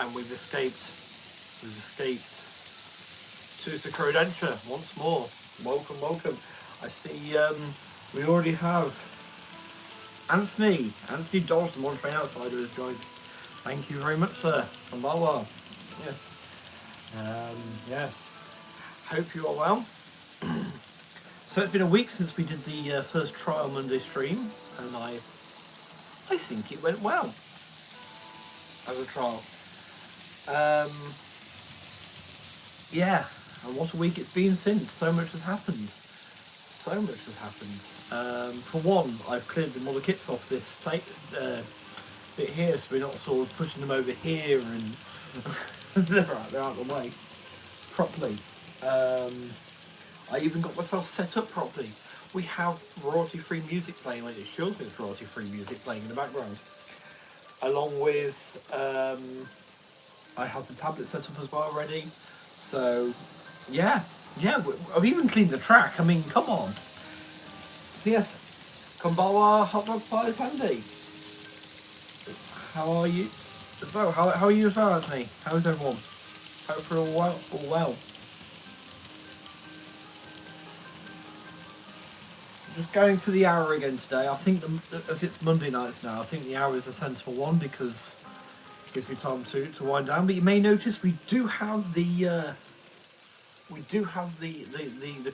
and we've escaped to Sakura Densha once more. Welcome. I see we already have Anthony Dawson, One Train Outsider, has joined. Thank you very much, sir. From Balwa. Yes. Hope you are well. So it's been a week since we did the first Trial Monday stream, and I think it went well as a trial. Yeah, and what a week it's been since. So much has happened. For one, I've cleared the model kits off this bit here, so we're not sort of pushing them over here and they're out of the way properly. I even got myself set up properly. We have royalty-free music playing, like it shows there's royalty-free music playing in the background. Along with, I have the tablet set up as well already. So, yeah, I've even cleaned the track. I mean, come on. So yes, Kumbawa Hot Dog Pie Tandy. How are you? As well, how are you as well, Anthony? How's everyone? Hopefully all well. Just going for the hour again today. I think as it's Monday nights now, I think the hour is a sensible one because it gives me time to wind down. But you may notice we do have the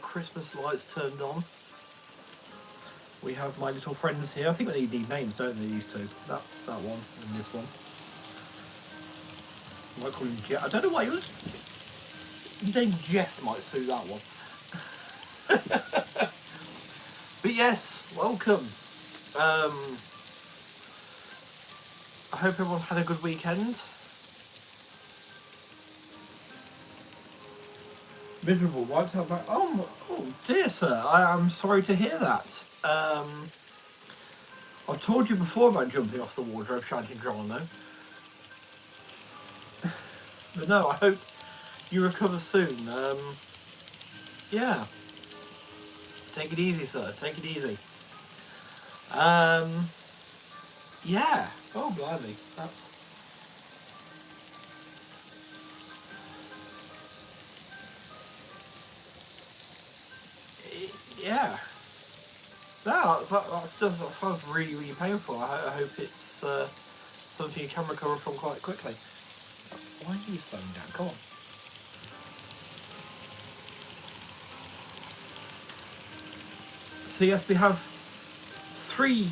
Christmas lights turned on. We have my little friends here. I think they need names, don't they? These two. That one and this one. I might call him Jeff. I don't know why your name Jeff might suit that one. But yes, welcome. I hope everyone had a good weekend. Miserable, wiped out back. Oh dear, sir. I'm sorry to hear that. I've told you before about jumping off the wardrobe, shouting Geronimo. But no, I hope you recover soon. Yeah. Take it easy, sir. Take it easy. Yeah. Oh, blimey. That's... Yeah. No, that sounds really, really painful. I hope it's something you can recover from quite quickly. Why are you slowing down? Come on. So yes, we have 3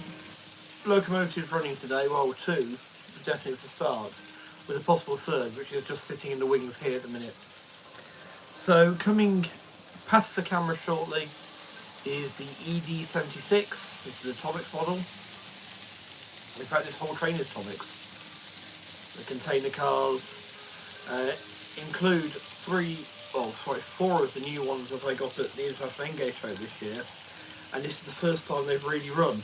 locomotives running today. Well, 2, definitely for start, with a possible third, which is just sitting in the wings here at the minute. So coming past the camera shortly is the ED76. This is a Tomics model. In fact, this whole train is Tomics. The container cars include 4 of the new ones that I got at the International Engage Show this year. And this is the first time they've really run.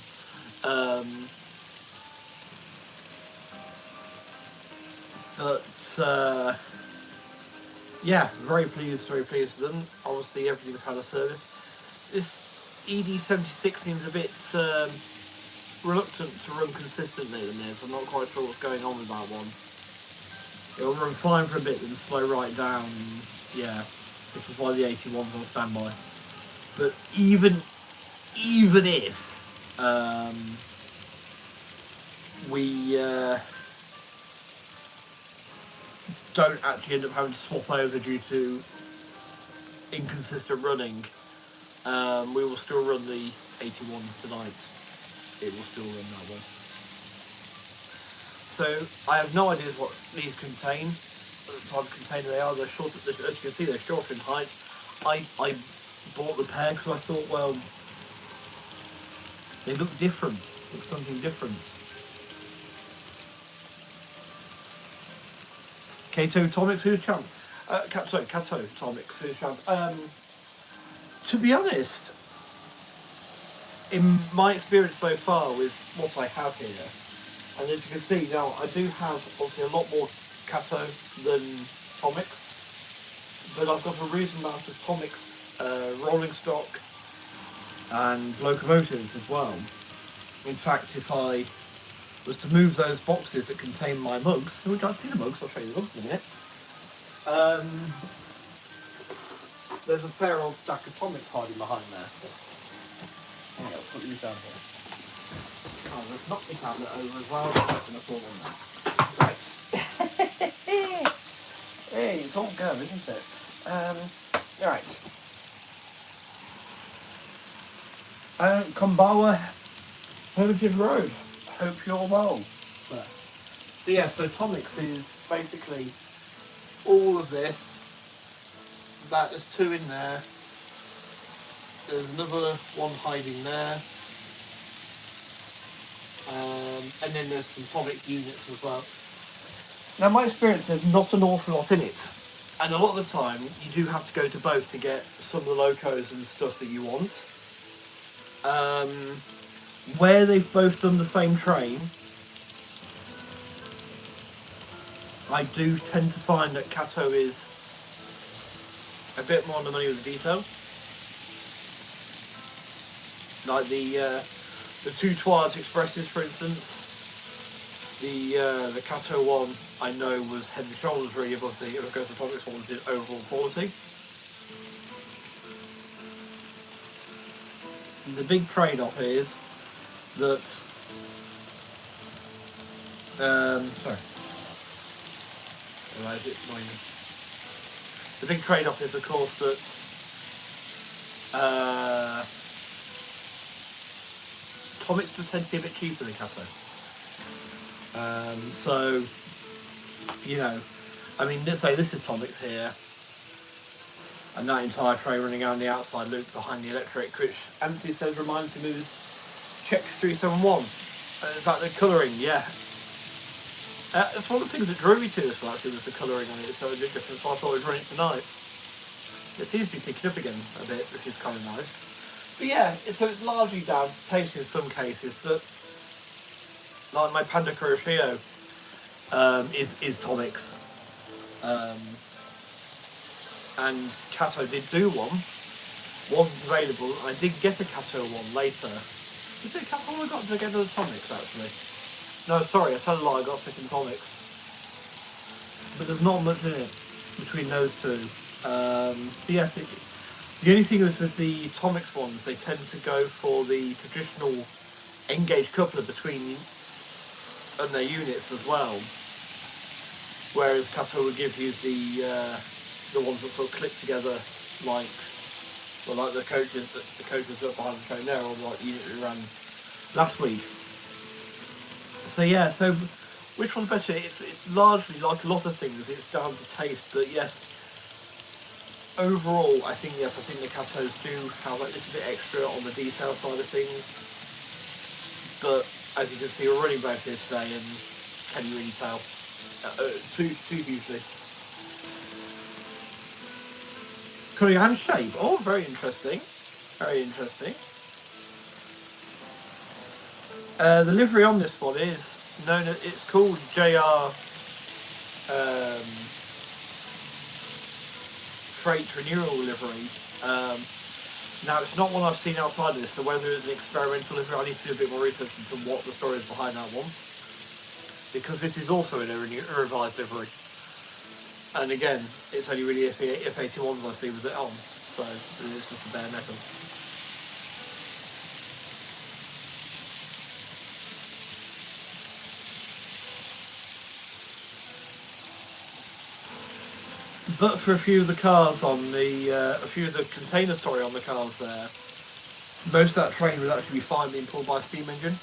Yeah, very pleased with them. Obviously, everything's had a service. This ED76 seems a bit reluctant to run consistently at the minute. I'm not quite sure what's going on with that one. It'll run fine for a bit, then slow right down. Yeah, this is why the 81's on standby. But even if we don't actually end up having to swap over due to inconsistent running, we will still run the 81 tonight. It will still run that one. So I have no idea what these contain, what type of container they are. They're short, as you can see, they're shorter in height. I bought the pair because I thought, well, they look different. Look something different. Kato Tomics, who's champ? Kato Tomics, who's champ? To be honest, in my experience so far with what I have here, and as you can see now, I do have obviously a lot more Kato than Tomics, but I've got a reasonable amount of Tomics rolling stock and locomotives as well. In fact, if I was to move those boxes that contain my mugs, which I'd see the mugs, I'll show you the mugs in a minute. There's a fair old stack of comics hiding behind there. Hang on, I'll put these down here. Oh, let's knock the tablet over as well. Right. Hey, it's all gum, isn't it? Right. Kombawa, Hermitage Road. Hope you're well. So yeah, so Tomics is basically all of this. There's two in there. There's another one hiding there. And then there's some Tomic units as well. Now, my experience, there's not an awful lot in it. And a lot of the time, you do have to go to both to get some of the locos and stuff that you want. Where they've both done the same train, I do tend to find that Kato is a bit more on the money with the detail. Like the two Twilight Expresses, for instance. The Kato one I know was head and shoulders really above the Ghost of Tomics one in overall quality. And the big trade-off is that sorry. Why is it annoying me? The big trade-off is, of course, that Tomics do tend to be a bit cheaper than Kato. So, you know, I mean, let's say this is Tomics here, and that entire tray running down the outside loop behind the electric, which Anthony says reminds him of his Check 371. Is that the colouring? Yeah. It's one of the things that drew me to this one, actually, was the colouring on it. It's so a bit different, so I thought I'd run it tonight. It seems to be picking up again a bit, which is kind of nice. But yeah, so it's largely down to taste in some cases, but like my Panda Kuroshio is Tomics. And Kato did do one, wasn't available. I did get a Kato one later. Is it Kato one I got together with Tomics, actually? No, sorry, I tell a lie, I got second Tomics. But there's not much in it between those two. So yes, the only thing is with the Tomics ones, they tend to go for the traditional engaged coupler between and their units as well. Whereas Kato would give you the ones that sort of clip together, like the coaches up behind the train there, or like the unit we ran last week. So yeah, so which one's better? It's largely, like a lot of things, it's down to taste, but yes, overall, I think the Katos do have a little bit extra on the detail side of things. But as you can see, we're running both here today, and can you really tell? Two hugely. Korean shape. Oh, very interesting. Very interesting. The livery on this one is known as, it's called JR Freight Renewal Livery. Now, it's not one I've seen outside of this, so whether it's an experimental livery, I need to do a bit more research into what the story is behind that one. Because this is also in a revised livery. And again, it's only really EF81 I see with it on, so it's just a bare metal. But for a few of the cars on a few of the container story on the cars there, most of that train would actually be fine being pulled by a steam engine.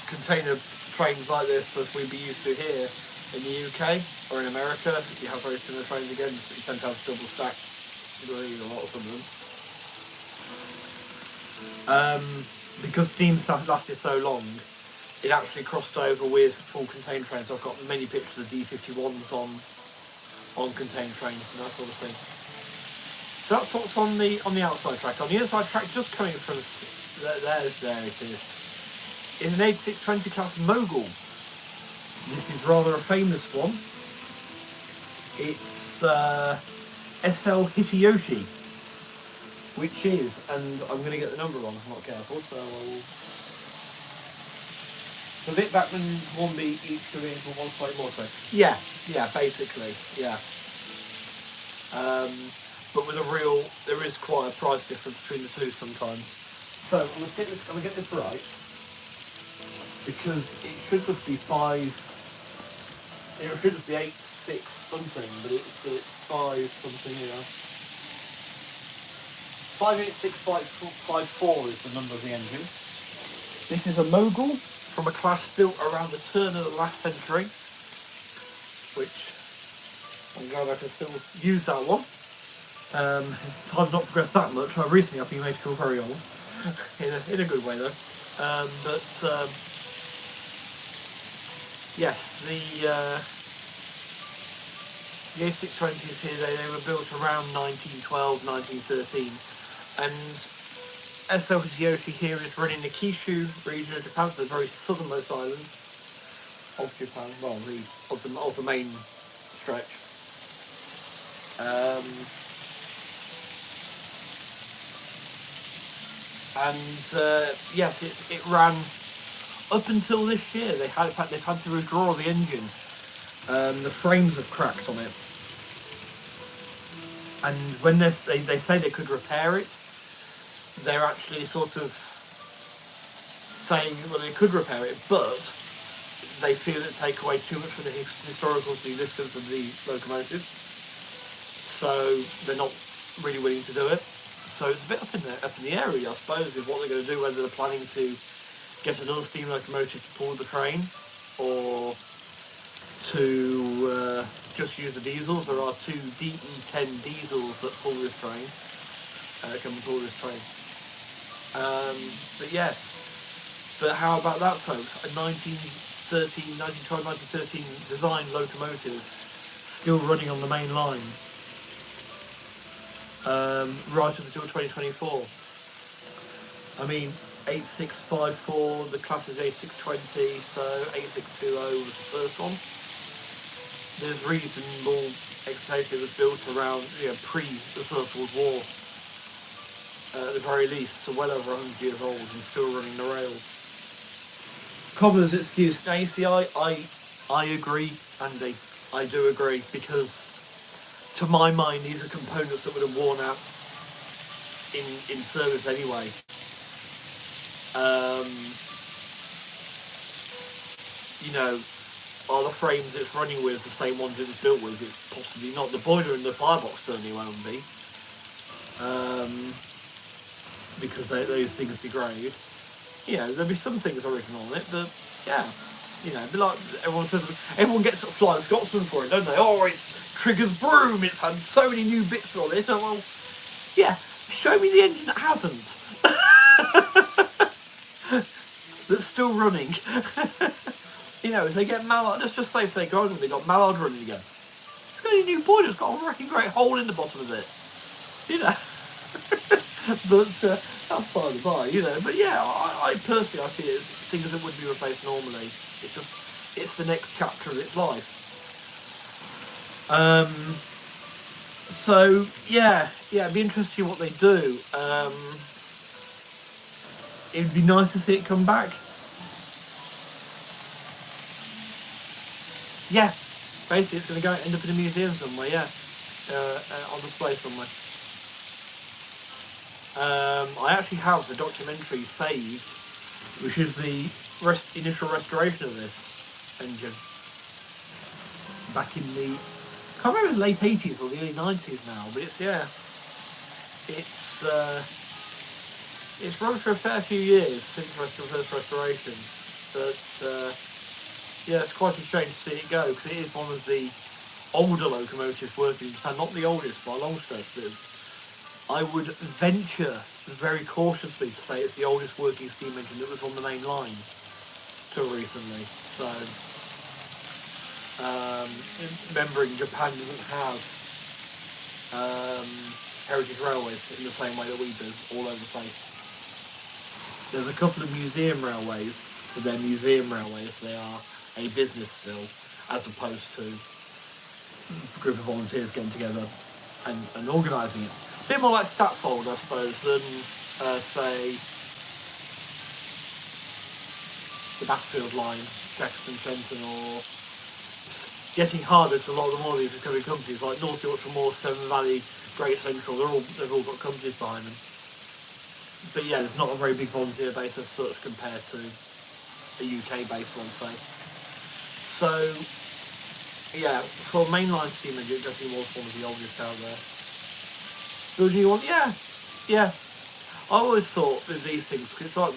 Container trains like this, as we'd be used to here in the UK or in America, you have very similar trains again, but you tend to have double stacked, really, a lot of them. Because steam stuff lasted so long, it actually crossed over with full container trains. I've got many pictures of D51s on container trains and that sort of thing. So that's what's on the outside track. On the inside track, just coming from there it is. In an 8620 class Mogul. This is rather a famous one. It's SL Hitoyoshi, which is, and I'm going to get the number wrong if I'm not careful, so a bit back when one beat each going into one slightly more so. Yeah, basically, yeah. But with there is quite a price difference between the two sometimes. So let's get this. I'm gonna get this right because it should just be 5. It should just be 8.6 something, but it's 5 something here. 586.54 is the number of the engine. This is a Mogul from a class built around the turn of the last century, which I'm glad I can still use that one. I've not progressed that much. Recently I've been made to feel very old, in a good way though. Yes, the EF620s here, they were built around 1912, 1913, and SL Hitoyoshi here is running the Kyushu region of Japan, so the very southernmost island of Japan, well, of the main stretch. Yes, it ran up until this year. They've had to withdraw the engine. The frames have cracked on it, and when they say they could repair it, they're actually sort of saying, well, they could repair it, but they feel it take away too much from the historical significance of the locomotive, so they're not really willing to do it. So it's a bit up in the area, I suppose, with what they're going to do, whether they're planning to get another steam locomotive to pull the train, or to just use the diesels. There are 2 DE10 diesels that pull this train, can pull this train. But yes, but how about that, folks? A 1912, 1913 designed locomotive still running on the main line. Right up until 2024. I mean, 8654, the class is 8620, so 8620 was the first one. There's reasonable expectation it was built around, pre the First World War, at the very least, so well over 100 years old and still running the rails. Cobbler's excuse. Now, you see, I agree, Andy. I do agree, because to my mind, these are components that would have worn out in service anyway. Are the frames it's running with the same ones it was built with? It's possibly not. The boiler and the firebox certainly won't be, because those things degrade. There'll be some things original on it, but but like everyone gets Flying Scotsman for it, don't they? Oh, it's triggers broom, it's had so many new bits on it. Oh, well, show me the engine that hasn't. That's still running. If they get Mallard, let's just say if they got Mallard running again. It's got a new boiler, it's got a wrecking great hole in the bottom of it. But that's by the by, But I personally, I see it as things that would be replaced normally. It's the next chapter of its life. So it'd be interesting to see what they do. It'd be nice to see it come back. Yeah, basically it's going to end up in a museum somewhere. On display somewhere. I actually have the documentary saved, which is the initial restoration of this engine back in the, I can't remember, the late 80s or the early 90s now, but it's run for a fair few years since the first restoration, but it's quite a shame to see it go, because it is one of the older locomotives working in Japan, not the oldest by a long stretch, but I would venture very cautiously to say it's the oldest working steam engine that was on the main line till recently. So, remembering Japan doesn't have heritage railways in the same way that we do all over the place. There's a couple of museum railways, but they're museum railways. They are a business still, as opposed to a group of volunteers getting together and organising it. A bit more like Statfold, I suppose, than say the Battlefield line, Jackson, Fenton, or getting harder to a lot of the more of these recovery companies like North Yorkshire Moor, Severn Valley, Great Central. They've all got companies behind them. But yeah, there's not a very big volunteer base as such compared to a UK-based one, say. So yeah, for mainline steam engine, it definitely was one of the oldest out there. Build a new one, yeah. I always thought with these things, cause it's like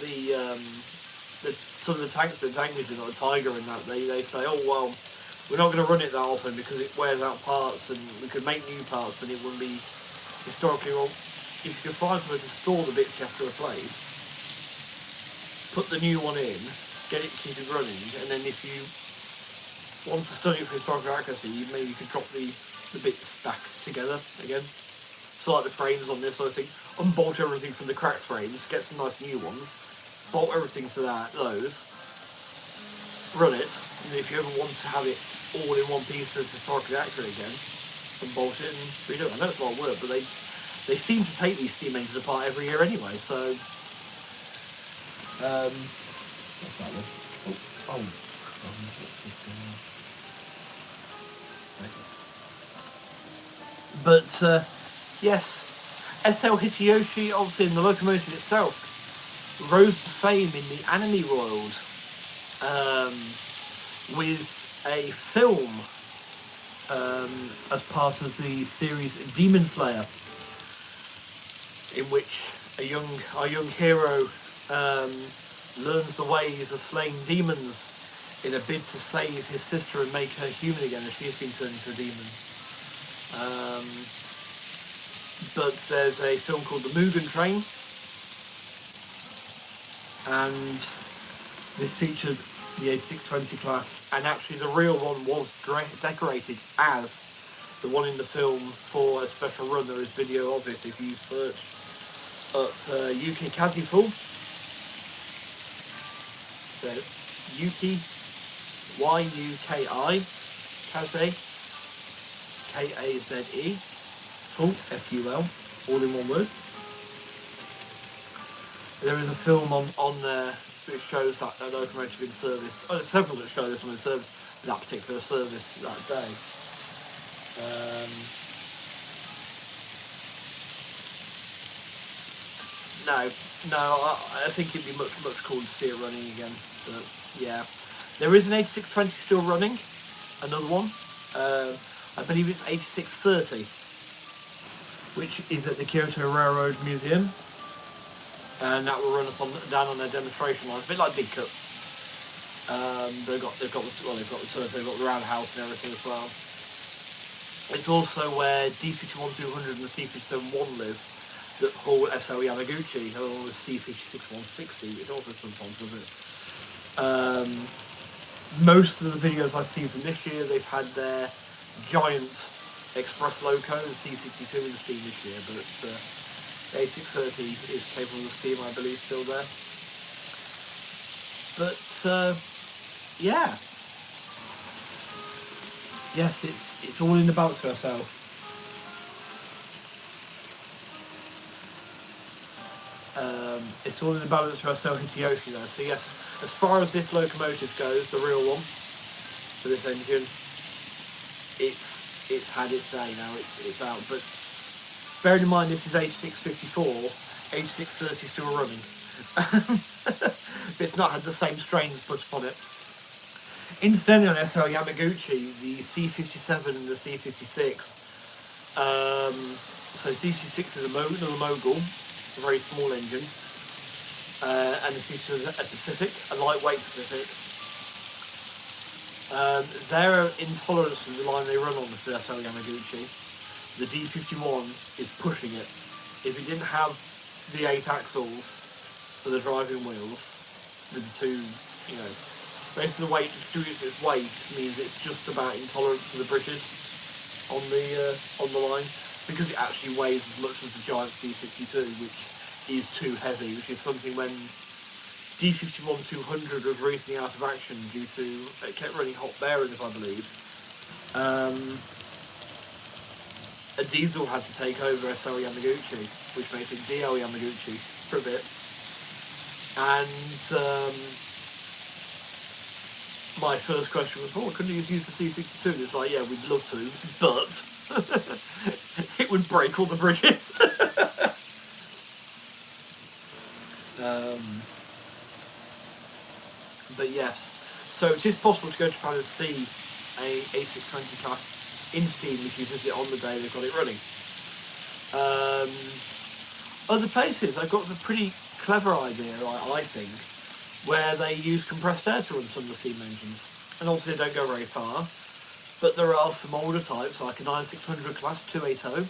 some of the tanks, the tank music, like the Tiger and that, they say, oh well, we're not going to run it that often because it wears out parts, and we could make new parts, but it wouldn't be historically. Well, if you could find somewhere to store the bits you have to replace, put the new one in, get it, keep it running, and then if you want to study it for historical accuracy, maybe you could drop the bits back together again. So like the frames on this, I think, unbolt everything from the cracked frames, get some nice new ones, bolt everything to those, run it, and if you ever want to have it all in one piece as historically accurate again, unbolt it and redo it. I know it's a lot of work, but they seem to take these steam engines apart every year anyway, so what's that one? Oh. But yes, SL Hitoyoshi, obviously in the locomotive itself, rose to fame in the anime world with a film as part of the series Demon Slayer, in which our young hero learns the ways of slaying demons in a bid to save his sister and make her human again, as she has been turned into a demon. But there's a film called The Mugen Train, and this featured the 8620 class, and actually the real one was decorated as the one in the film for a special run. There is video of it if you search up UK Kazi-Full. So Yuki, Y-U-K-I, Kaze, K-A-Z-E, full, F-U-L, all in one word. There is a film on there which shows that locomotive in service. Oh, there's several that show this one in service, that particular service that day. No, I think it'd be much cooler to see it running again. But yeah, there is an 8620 still running, another one. I believe it's 8630, which is at the Kyoto Railroad Museum, and that will run down on their demonstration line, a bit like Big Cup. They've got the turf, they've got the roundhouse and everything as well. It's also where D51-200 and the C57-1 live, that haul SL Yamaguchi, along with C56-160, which also sometimes does it. Most of the videos I've seen from this year, they've had their giant express loco, the C62 in steam this year, but the A630 is capable of steam, I believe, still there. But yeah, yes, it's all in the balance for SL. It's all in the balance for SL Hitoyoshi though. So yes, as far as this locomotive goes, the real one for this engine, it's had its day now. It's out. But bearing in mind this is H654, H630 still running. It's not had the same strains put upon it. Incidentally, on SL Yamaguchi, the C57 and the C56. So C56 is another Mogul, a very small engine, and the C57 is a Pacific, a lightweight Pacific. Their intolerance of the line they run on with the SL Yamaguchi, the D51 is pushing it. If it didn't have the 8 axles for the driving wheels, with the two, basically the way it distributes its weight means it's just about intolerant to the bridges on the line, because it actually weighs as much as the giant D62, which is too heavy, which is something when D51-200 was recently out of action due to it kept running hot bearings, I believe. A diesel had to take over SL Yamaguchi, which makes it DL Yamaguchi for a bit. And my first question was, oh, couldn't you use the C62? It's like, yeah, we'd love to, but it would break all the bridges. But yes, so it is possible to go to Japan and see a A620 class in Steam if you visit on the day they've got it running. Other places, I've got a pretty clever idea, I think, where they use compressed air to run some of the steam engines. And obviously they don't go very far, but there are some older types, like a 9600 class 280,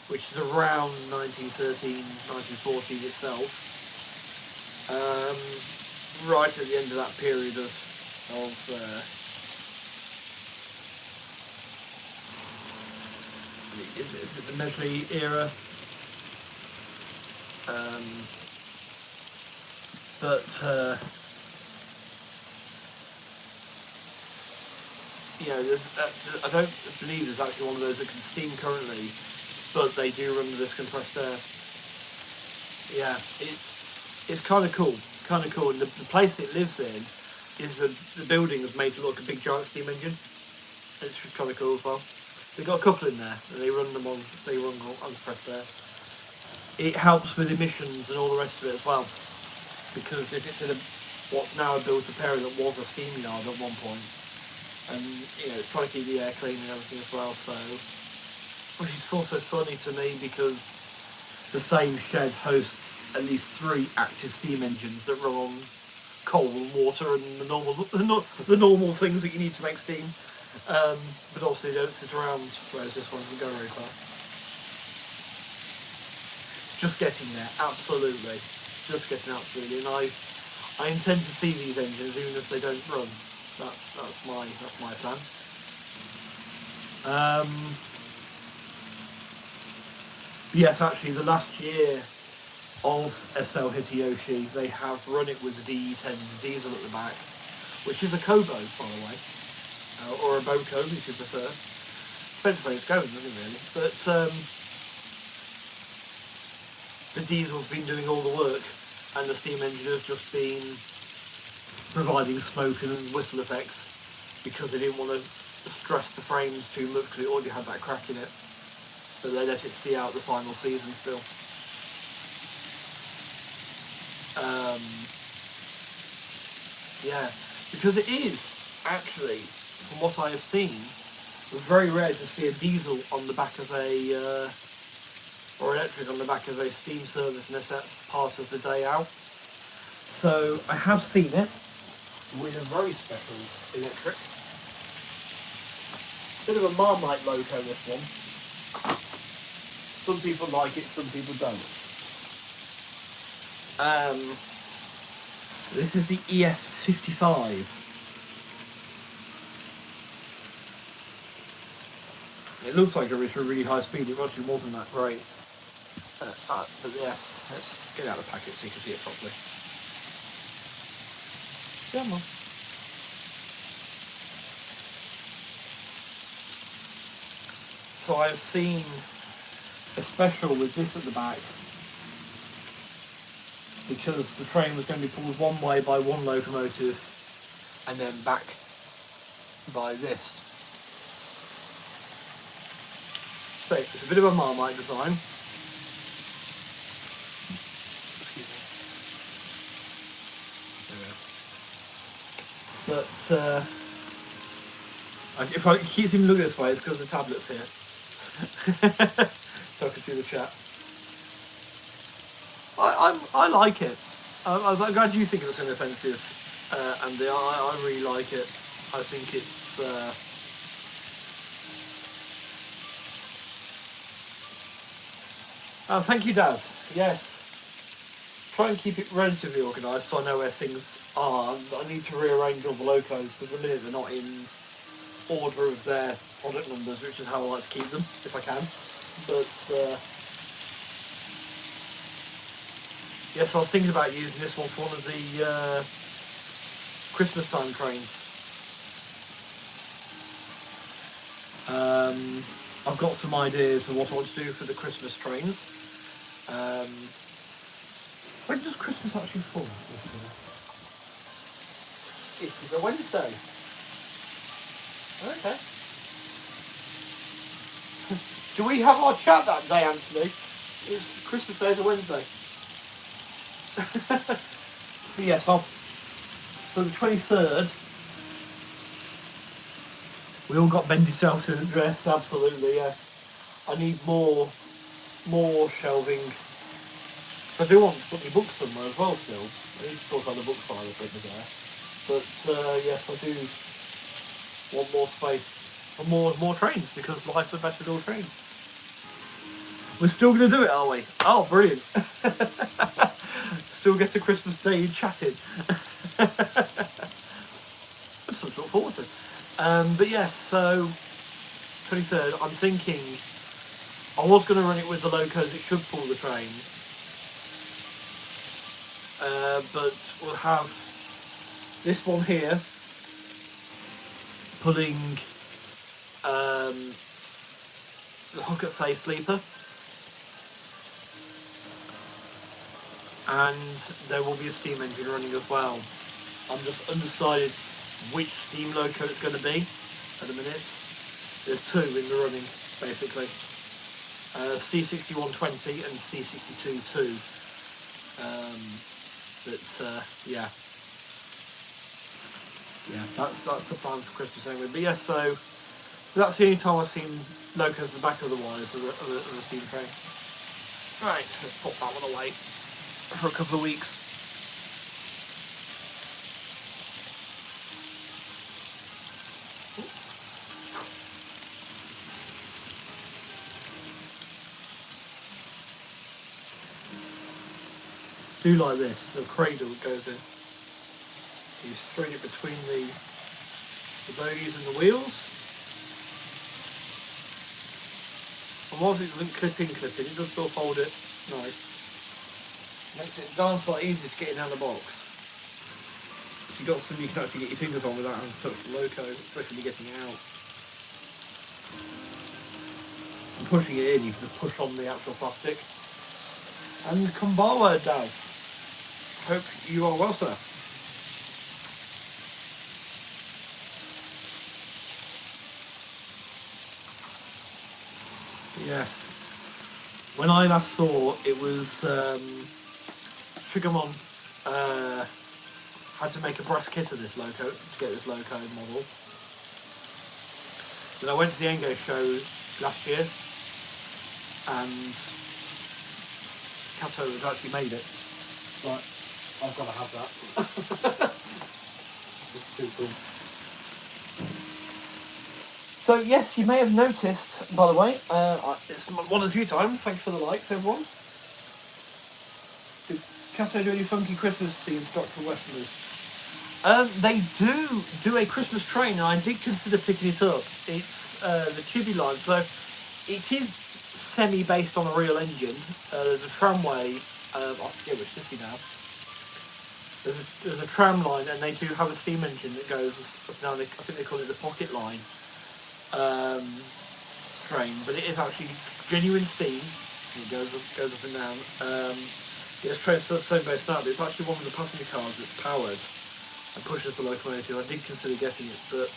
which is around 1913, 1914 itself. Right at the end of that period of is it the Meiji era? But you know, I don't believe there's actually one of those that can steam currently, but they do run with this compressed air. Yeah, it's kind of cool, And the place it lives in is the building is made to look like a big giant steam engine. It's kind of cool as well. They've got a couple in there, and they run on compressed air. It helps with emissions and all the rest of it as well, because if it's in what's now a build-to-pair that was a steam yard at one point, and you know, it's trying to keep the air clean and everything as well. So, which is also funny to me because the same shed hosts at least 3 active steam engines that run on coal and water and the normal things that you need to make steam. But obviously they don't sit around, whereas this one can go very far. Just getting there, absolutely. Just getting absolutely. And I intend to see these engines even if they don't run. That's my plan. Yes, actually, the last year of SL Hitoyoshi, they have run it with the DE10 diesel at the back, which is a Kobo, by the way, or a Boko if you prefer. Depends where it's going, doesn't it, really? But the diesel's been doing all the work, and the steam engine has just been providing smoke and whistle effects because they didn't want to stress the frames too much because it already had that crack in it. But they let it see out the final season still. Yeah, because it is actually, from what I have seen, very rare to see a diesel on the back of a or electric on the back of a steam service unless that's part of the day out. So I have seen it with a very special electric. Bit of a Marmite loco, this one. Some people like it, some people don't. This is the EF85. It looks like it's a really high speed. It's actually more than that. Great. But yes, let's get out of the packet so you can see it properly. Come on. So I've seen a special with this at the back because the train was going to be pulled one way by one locomotive and then back by this. So it's a bit of a Marmite design. Excuse me. But if I keep him looking this way, it's because the tablet's here. So I can see the chat. I like it. I'm glad you think it's inoffensive, Andy. I really like it. I think it's oh, thank you, Daz. Yes. Try and keep it relatively organised so I know where things are. I need to rearrange all the locos because at the minute they're not in order of their product numbers, which is how I like to keep them, if I can. But yes, I was thinking about using this one for one of the Christmas time trains. I've got some ideas of what I want to do for the Christmas trains. When does Christmas actually fall? It is a Wednesday. Okay. Do we have our chat that day, Anthony? It's Christmas Day is a Wednesday. But yes, so the 23rd, we all got Bendy self to address, absolutely, yes. I need more shelving. I do want to put my books somewhere as well still. I need to sort out the book file over there. But yes, I do want more space and more trains, because life's a better all train. We're still going to do it, are we? Oh, brilliant. Still get to Christmas Day chatting. That's something to look forward to. But yes, so 23rd, I'm thinking I was going to run it with the locos, it should pull the train. But we'll have this one here pulling the Hook Say sleeper, and there will be a steam engine running as well. I'm just undecided which steam loco it's going to be at the minute. There's two in the running, basically. C6120 and C62-2. Yeah, that's the plan for Christmas anyway. But yeah, so that's the only time I've seen locos at the back of the wires of the steam train. Right, let's pop that one away for a couple of weeks. Do like this, the cradle goes in. You thread it between the bogies and the wheels. And whilst it doesn't clip in, it does still hold it nice. Makes it darn sight easy to get it out of the box. So you've got something you can actually get your fingers on without having to touch the loco, especially getting it out. And pushing it in, you can just push on the actual plastic. And Kumbawa does. Hope you are well, sir. Yes. When I last saw it was Sugarmon had to make a brass kit of this loco to get this loco model. Then I went to the Engo show last year and Kato has actually made it. Right, I've got to have that. It's too cool. So yes, you may have noticed, by the way, it's one of the few times, thanks for the likes everyone. Did Kato do any funky Christmas themed stock for Westerners? They do a Christmas train, and I did consider picking it up. It's the Chibi line, so it is semi-based on a real engine. There's a tramway, I forget which city now. There's a tram line, and they do have a steam engine that goes up now. I think they call it the pocket line train, but it is actually genuine steam. It goes up and down. It's trained so based out, but it's actually one of the passenger cars that's powered and pushes the locomotive. I did consider getting it, but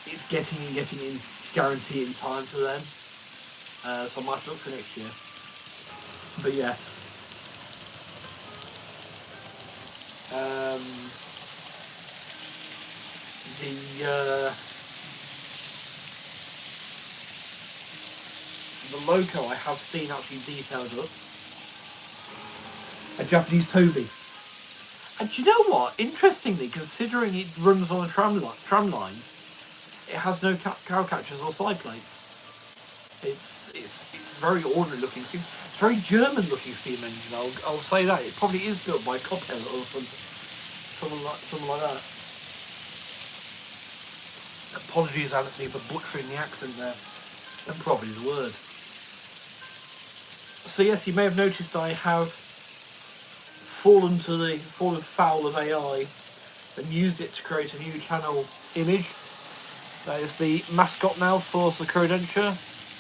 it's getting in guarantee in time to then. So I might have to look for next year. But yes. The loco I have seen actually detailed up. A Japanese Toby. And do you know what? Interestingly, considering it runs on a tram line, it has no cow catchers or side plates. It's very ordinary looking. It's very German looking steam engine. I'll say that. It probably is built by Coppel or someone like that. Apologies, Anthony, for butchering the accent there. And probably the word. So yes, you may have noticed I have fallen foul of AI and used it to create a new channel image. That is the mascot now for Sakura Densha.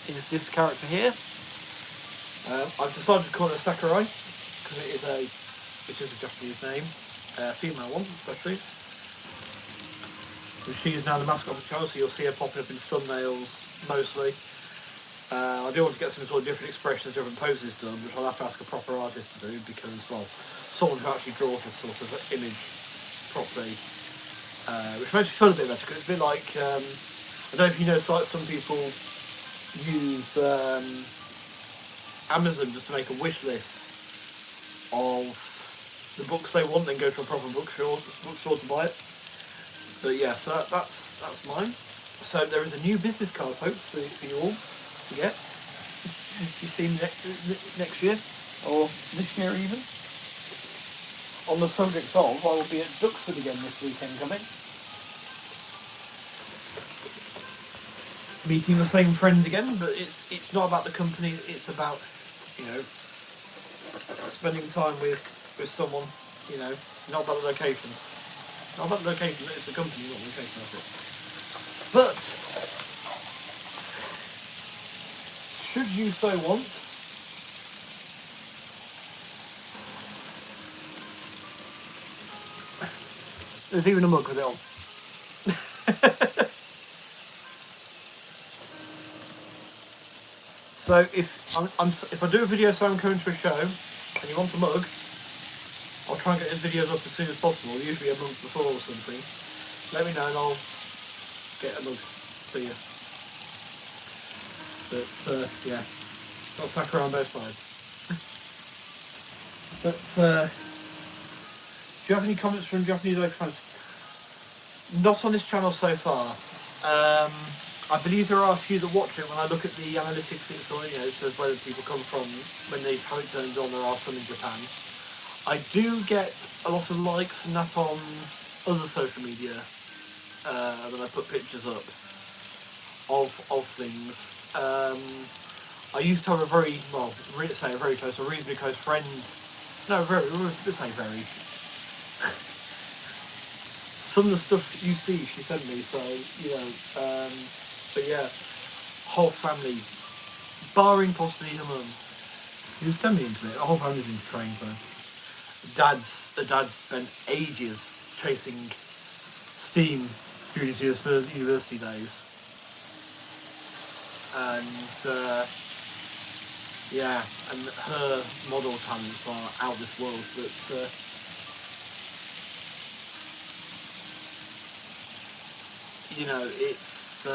Is this character here. I've decided to call it Sakurai because it is a Japanese name, female one especially. She is now the mascot of the channel, so you'll see her popping up in thumbnails mostly. I do want to get some sort of different expressions, different poses done, which I'll have to ask a proper artist to do because, well, someone who actually draws this sort of image properly, which makes me feel a bit better because it's a bit like, I don't know if you know, it's like some people use Amazon just to make a wish list of the books they want, then go to a proper bookstore to buy it. But yeah, so that's mine. So there is a new business card, folks, for you all to get. You see next year, or this year even. On the subject of, I will be at Duxford again this weekend coming. Meeting the same friends again, but it's not about the company, it's about, you know, spending time with someone, you know, not about the location. Not about the location, it's the company, not the location, that's it. But, should you so want, there's even a mug with it on. So if I do a video so I'm coming to a show, and you want a mug, I'll try and get these videos up as soon as possible, usually a month before or something. Let me know and I'll get a mug for you. But yeah, got Sakura on both sides. But do you have any comments from Japanese local fans? Not on this channel so far. I believe there are a few that watch it. When I look at the analytics, it's all, you know, it says where people come from when they have it turned on. There are some in Japan. I do get a lot of likes and that on other social media when I put pictures up of things. I used to have a very, well, say a very close, a reasonably close friend. No, let's say very. Some of the stuff you see, she sent me, so, you know, but yeah, whole family, barring possibly her mum, he was sending me into it, the whole family's into trains though. The dad spent ages chasing steam through his university days. And, yeah, and her model talents are out of this world, but, you know, it's,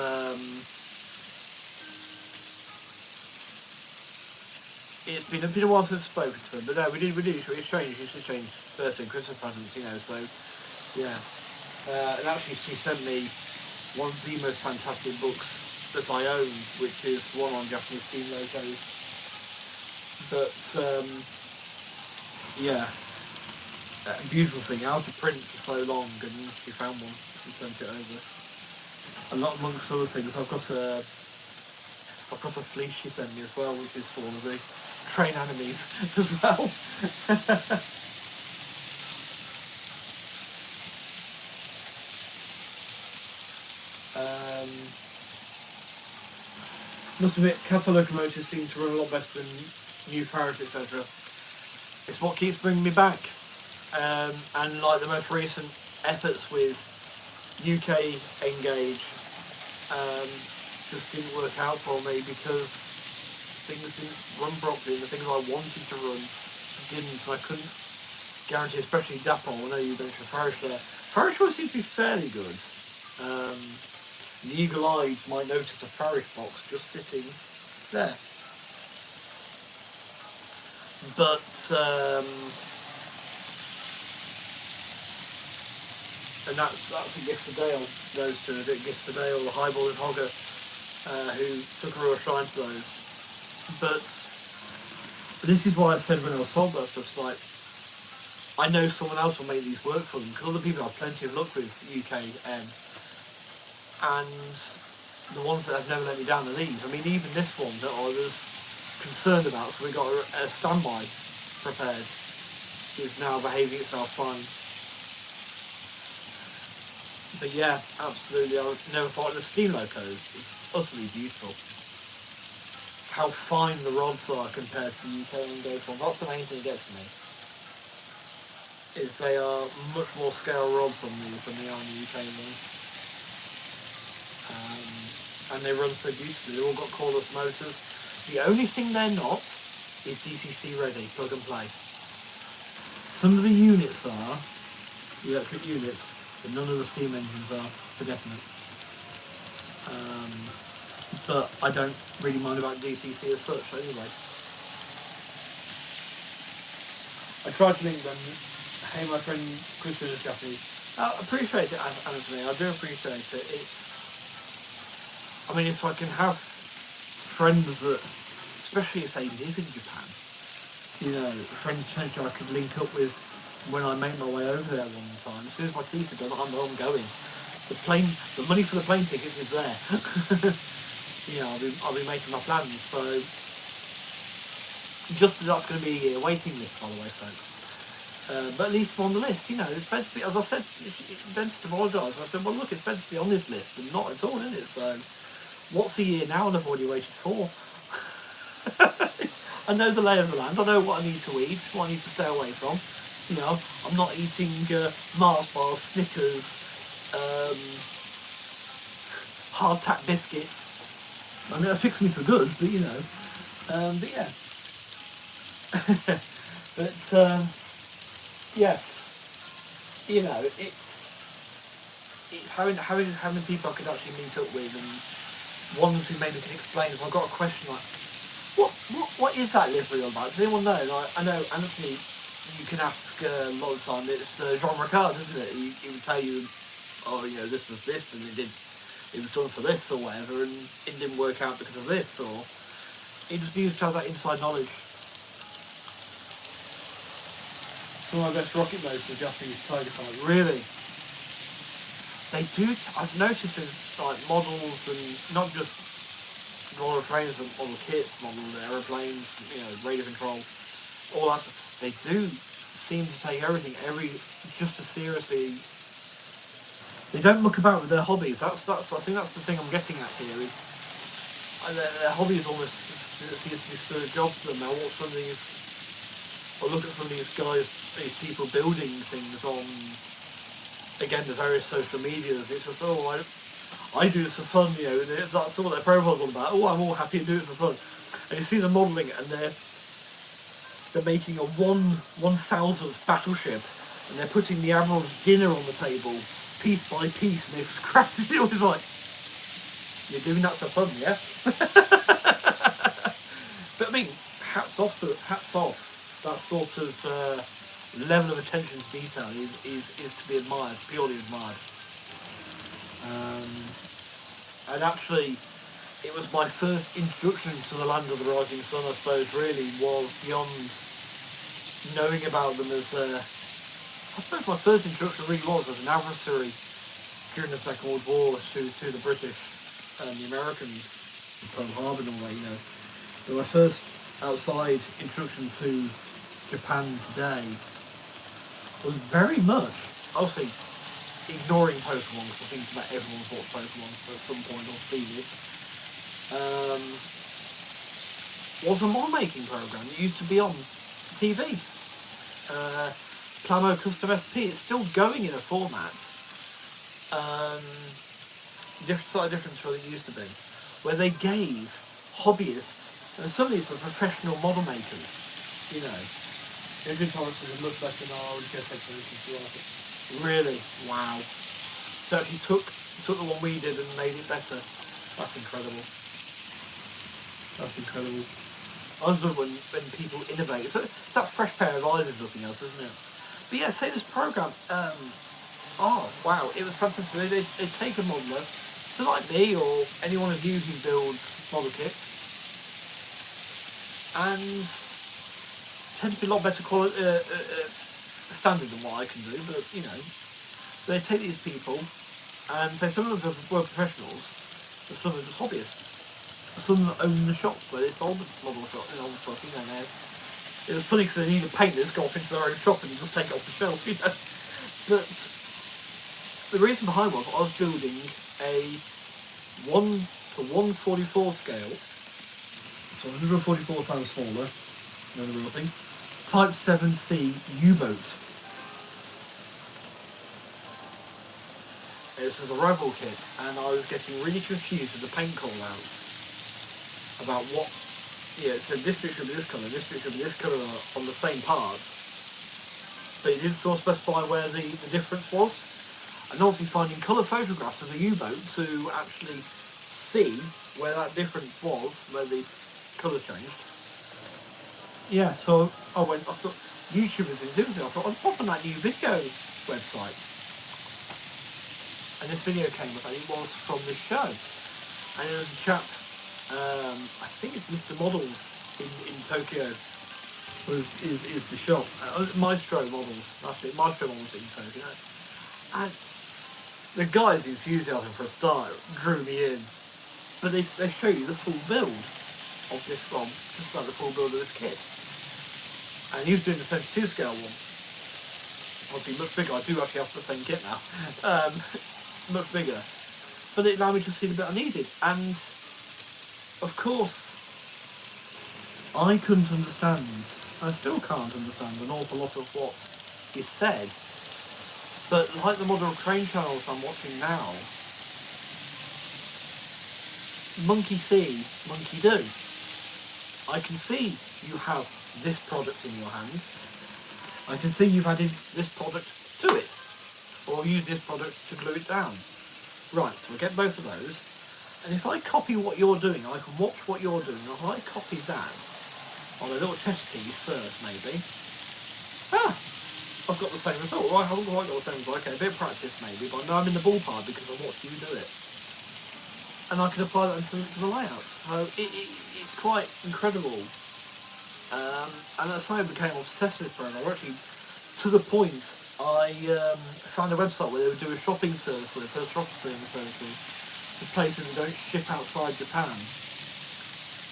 it's been a while since I've spoken to her, but no, we did exchange, we used to exchange birthday and Christmas presents, you know, so, yeah. And actually she sent me one of the most fantastic books that I own, which is one on Japanese steam locos. But, yeah, a beautiful thing, out of print for so long, and she found one, she sent it over. A lot amongst other things, I've got a fleece she sent me as well, which is for one of the train enemies as well. Must admit, Castle locomotives seem to run a lot better than new Farish, etc. It's what keeps bringing me back. And like the most recent efforts with UK Engage just didn't work out for me because things didn't run properly and the things I wanted to run didn't, so I couldn't guarantee, especially Dapol. I know you mentioned Farish there. Farish always seems to be fairly good. The eagle eyes might notice a Farish box just sitting there. But and that's a gift to Dale, those two, a bit gift to Dale, the Highball and Hogger, who took a real shine to those. But this is why I said when I was sold that stuff, it's like, I know someone else will make these work for them, because other people have plenty of luck with UKM, and the ones that have never let me down are these. I mean, even this one that I was concerned about, so we got a standby prepared, is now behaving itself fine. But yeah, absolutely, I never thought the steam locos is utterly beautiful. How fine the rods are compared to the UK Engage one. That's the main thing that gets me. Is they are much more scale rods on these than they are on the UK ones. and they run so beautifully. They've all got cordless motors. The only thing they're not is DCC ready, plug and play. Some of the units are, the electric units, but none of the steam engines are, for definite. But I don't really mind about DCC as such anyway. I tried to link them. Hey, my friend Chris is Japanese. I appreciate it, Anthony. I do appreciate it. I mean, if I can have friends that, especially if they live in Japan, you know, friends potentially I could link up with when I make my way over there one time. As soon as my teeth are done, I know I'm going. The money for the plane tickets is there. You know, I'll be making my plans. So, just as that's going to be a year waiting list, by the way, folks. But at least I'm on the list, you know, it's better to be, as I said, dentist apologised. I said, well, look, it's better to be on this list than not at all, isn't it? So, what's a year now and I've already waited for? I know the lay of the land, I know what I need to eat, what I need to stay away from. You know, I'm not eating Mars bars, Snickers, hardtack biscuits. I mean, that fixed me for good, but you know. But yeah. But, yes, you know, it's having people I could actually meet up with, and ones who maybe can explain. If I've got a question like, what is that livery all about? Does anyone know? Like, I know Anthony, you can ask a lot of the time. It's Jean Ricard, isn't it? He would tell you, oh, you know, this was this, and it was done for this or whatever, and it didn't work out because of this, or it just needs to have that inside knowledge. Some of my best rocket motors are Japanese Tiger cars. Really? They do. I've noticed in like models, and not just model trains, but model kits, model aeroplanes, you know, radio control, all that stuff. They do seem to take everything just as seriously. They don't muck about with their hobbies. I think that's the thing I'm getting at here. Is their hobbies almost seem to be still a job to them. Now, what some of these. I look at some of these guys, these people building things on, again, the various social medias. It's just, oh, I do this for fun, you know. That's what their profile's all about. Oh, I'm all happy to do it for fun. And you see them modelling it, and they're making a 1,000th battleship, and they're putting the admiral's dinner on the table, piece by piece, and they've scrapped it. It was like, you're doing that for fun, yeah? But I mean, hats off. That sort of level of attention to detail is to be admired, purely admired. And actually, it was my first introduction to the land of the rising sun, I suppose, really, was beyond knowing about them as I suppose my first introduction really was as an adversary during the Second World War to the British and the Americans, Pearl Harbor and all that, you know. So my first outside introduction to Japan today was very much, obviously, ignoring Pokemon, because I think about everyone's watched Pokemon at some point or seen it, was a model making program that used to be on TV. Plamo Custom SP, it's still going in a format, slightly different to what it used to be, where they gave hobbyists, and some of these were professional model makers, you know. Every time it looked better than I would get it. Really? Wow. So he took the one we did and made it better. That's incredible. That's incredible. I love when people innovate. It's that fresh pair of eyes if nothing else, isn't it? But yeah, say this program, oh wow, it was fantastic. They take a modeler, so like me or any one of you who builds model kits, and tend to be a lot better quality standard than what I can do, but you know, they take these people and say some of them were professionals, but some are just hobbyists. Some own the shops where they sold the model shop, you know, stuff, you know. It was funny because they needed painters go off into their own shop and just take it off the shelf, you know. But the reason behind was I was building a 1 to 144 scale, so 144 times smaller, no the real thing, Type 7C U-boat. It was a rival kit, and I was getting really confused with the paint call-outs about what. Yeah, it said this bit should be this colour, this bit should be this colour on the same part, but it didn't sort of specify where the difference was. And obviously finding colour photographs of the U-boat to actually see where that difference was, where the colour changed. Yeah, so I thought, YouTubers are doing it. I thought, I'd pop on that new video website. And this video came up, and it was from this show. And there was a chap, I think it's Mr. Models in Tokyo, is the shop. Maestro Models, that's it, Maestro Models in Tokyo. And the guy's enthusiasm for a start drew me in. But they show you the full build of this one, just like the full build of this kit. And he was doing the 72 scale one. Obviously much bigger. I do actually have the same kit now. Much bigger. But it allowed me to see the bit I needed. And of course, I couldn't understand, I still can't understand an awful lot of what is said. But like the model train channels I'm watching now, monkey see, monkey do. I can see you have this product in your hand. I can see you've added this product to it, or used this product to glue it down. Right, so I get both of those, and if I copy what you're doing, I can watch what you're doing, and if I copy that on a little test piece first, maybe, I've got the same result. Right, I haven't quite got the same result. Okay, a bit of practice maybe, but I know I'm in the ballpark because I watched you do it. And I can apply that to the layout. So it's quite incredible. And that's how I became obsessed with Promo. Actually, to the point, I found a website where they would do a shopping service for their first shopping services for places that don't ship outside Japan.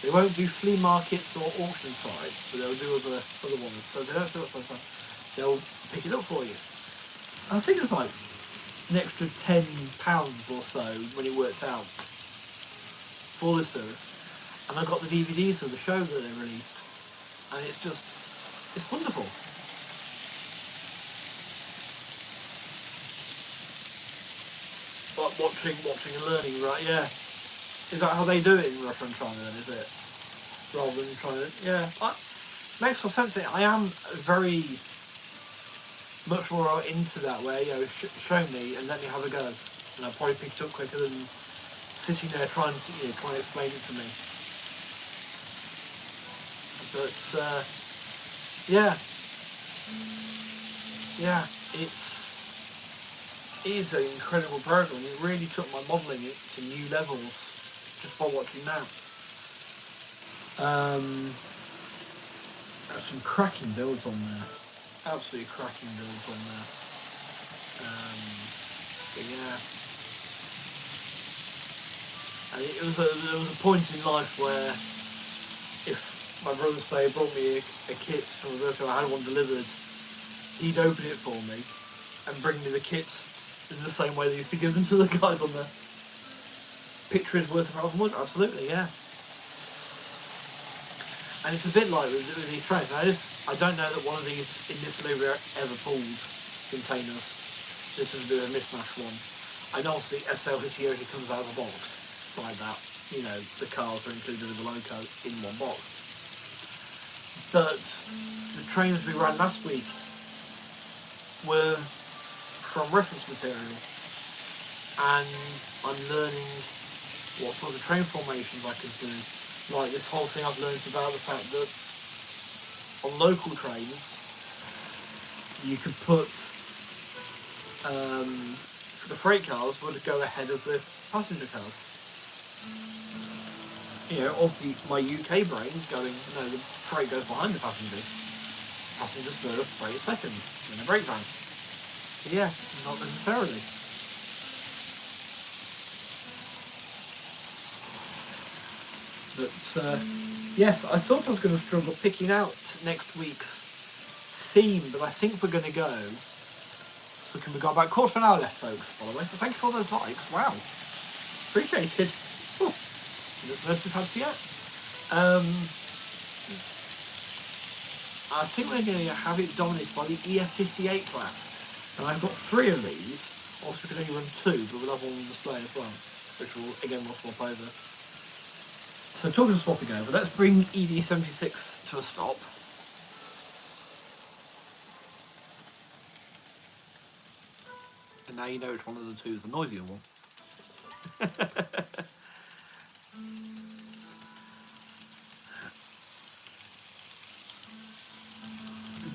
They won't do flea markets or auction sites, but they'll do other ones. So they don't do it outside, they'll pick it up for you. And I think it was like an extra £10 or so when it worked out for this service. And I got the DVDs of the show that they released. And it's wonderful. But watching and learning, right, yeah. Is that how they do it in Russia and China then, is it? Rather than trying to, yeah. Makes more sense. I am very much more into that way, you know, show me and let me have a go. And I'll probably pick it up quicker than sitting there trying to explain it to me. But yeah, it is an incredible program. It really took my modelling it to new levels just by watching that. There's some cracking builds on there, absolutely cracking builds on there. But yeah, and there was a point in life where if my brother, say, brought me a kit from a birthday, I had one delivered, he'd open it for me and bring me the kit in the same way they used to give them to the guys on the picture is worth $1,000. Absolutely, yeah. And it's a bit like with these trains. I don't know that one of these in this delivery ever pulled containers. This is a bit of a mismatch one. I know obviously SL Hitoyoshi comes out of the box like that. You know, the cars are included with the logo in one box. But the trains we ran last week were from reference material, and I'm learning what sort of train formations I can do. Like this whole thing I've learned about the fact that on local trains you could put the freight cars would go ahead of the passenger cars. You know, obviously my UK brain's going, no, the freight goes behind the passengers. Passengers first, freight second, in a breakdown. But yeah, not necessarily. But yes, I thought I was going to struggle picking out next week's theme, but I think we're going to go. So can we go about a quarter of an hour left, folks, by the way. So thank you for all those likes. Wow. Appreciated. Ooh. First we've had to yet. I think we're going to have it dominated by the EF81 class. And I've got 3 of these. Also, we can only run 2, but we'll have one on display as well, which will again we'll swap over. So talking of swapping over, let's bring ED76 to a stop. And now you know which one of the two is the noisier one.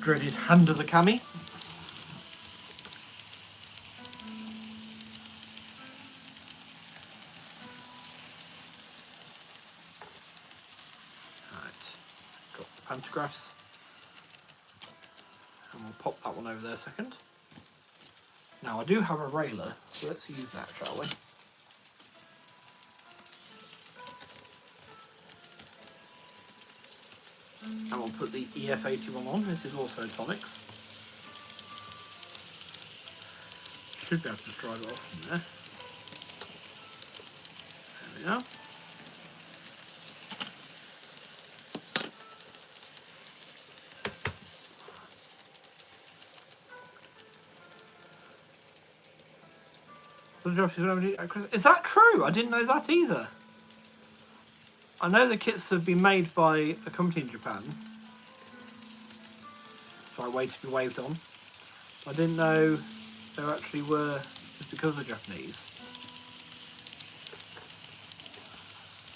Dreaded hand of the cami. Right, got the pantographs. And we'll pop that one over there a second. Now I do have a railer, so let's use that, shall we? And we'll put the EF81 on. This is also Atomics. Should be able to just drive it off from there. There we are. Is that true? I didn't know that either. I know the kits have been made by a company in Japan, so I wait to be waved on. I didn't know there actually were, just because of the Japanese.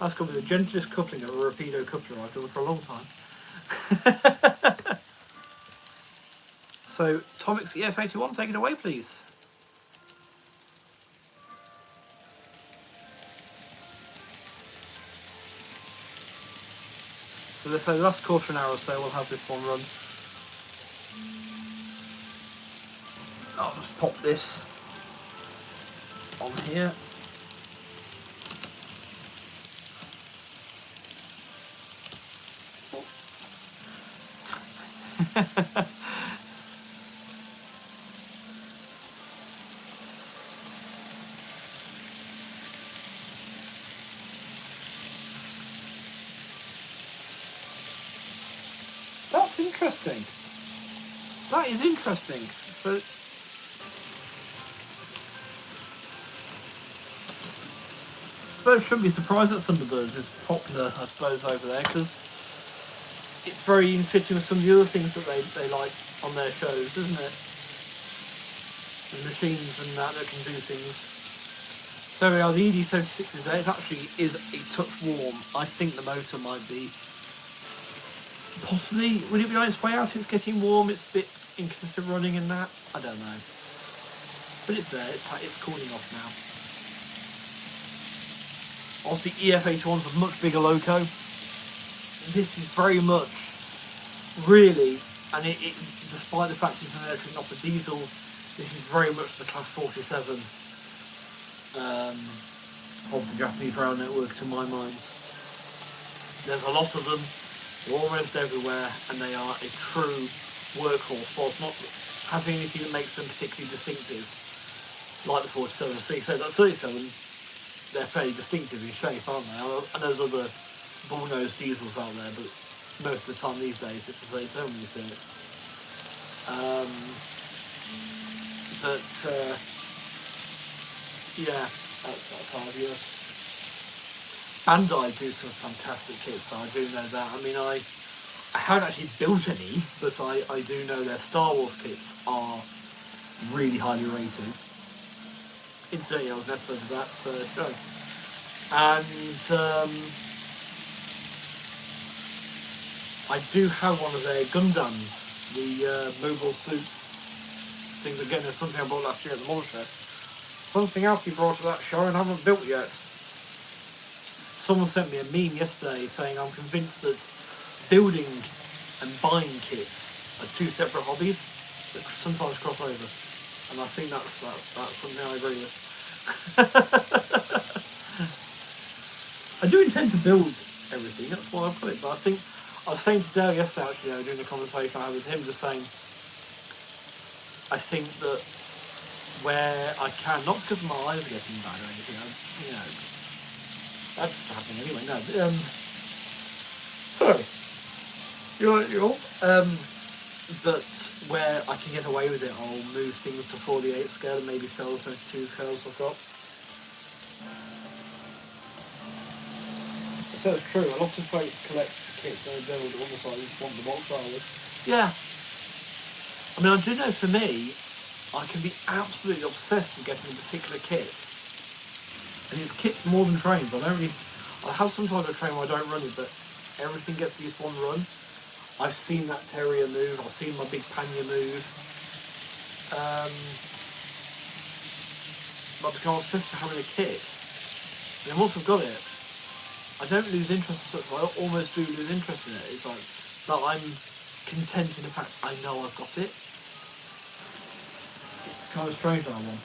That's going to be the gentlest coupling of a Rapido coupler I've done for a long time. So, Tomic's EF81, take it away please. So let's say the last quarter of an hour or so we'll have this one run. I'll just pop this on here. That's interesting. That is interesting. So, I suppose shouldn't be surprised that Thunderbirds is popular, I suppose, over there, because it's very in fitting with some of the other things that they like on their shows, isn't it? The machines and that can do things. So we are, the ED76 is there. It actually is a touch warm. I think the motor might be possibly, would it be on its way out? It's getting warm, it's a bit inconsistent running and that. I don't know. But it's there, it's cooling off now. Obviously EF81's a much bigger loco. This is very much, really, and it despite the fact it's an electric, not a diesel, this is very much the Class 47 of the Japanese rail network to my mind. There's a lot of them, they're almost everywhere, and they are a true workhorse, whilst not having anything that makes them particularly distinctive, like the 47 and 6. So that 37, they're fairly distinctive in shape, aren't they? And there's other bull-nosed diesels out there, but most of the time these days it's the 37 you see it. Yeah, that's hard, yeah. Bandai do some fantastic kits, so I do know that. I mean, I haven't actually built any, but I do know their Star Wars kits are really highly rated. Incidentally, I was an episode of that show. And I do have one of their Gundams, the mobile suit things. Again, there's something I bought last year at the model show. Something else he brought to that show and haven't built yet. Someone sent me a meme yesterday saying I'm convinced that building and buying kits are two separate hobbies that sometimes cross over. And I think that's something I agree with. I do intend to build everything, that's why I've got it, but I think, I was saying to Dale yesterday actually, during the conversation I had with him, just saying, I think that where I can, not because my eyes are getting bad or anything, you know, that's happening anyway, no, sorry, you're but where I can get away with it, I'll move things to 48 scale and maybe sell the 32 scales I've got. So it's true, a lot of folks collect kits and they build almost like just want the box rather. Yeah. I mean, I do know for me, I can be absolutely obsessed with getting a particular kit. And it's kits more than trains. I have sometimes a train where I don't run it, but everything gets at least one run. I've seen that Terrier move, I've seen my big Panya move. I've become obsessed with having a kit. And once I've got it, I don't lose interest in such, I almost do lose interest in it. It's like that I'm content in the fact I know I've got it. It's kind of strange, that one.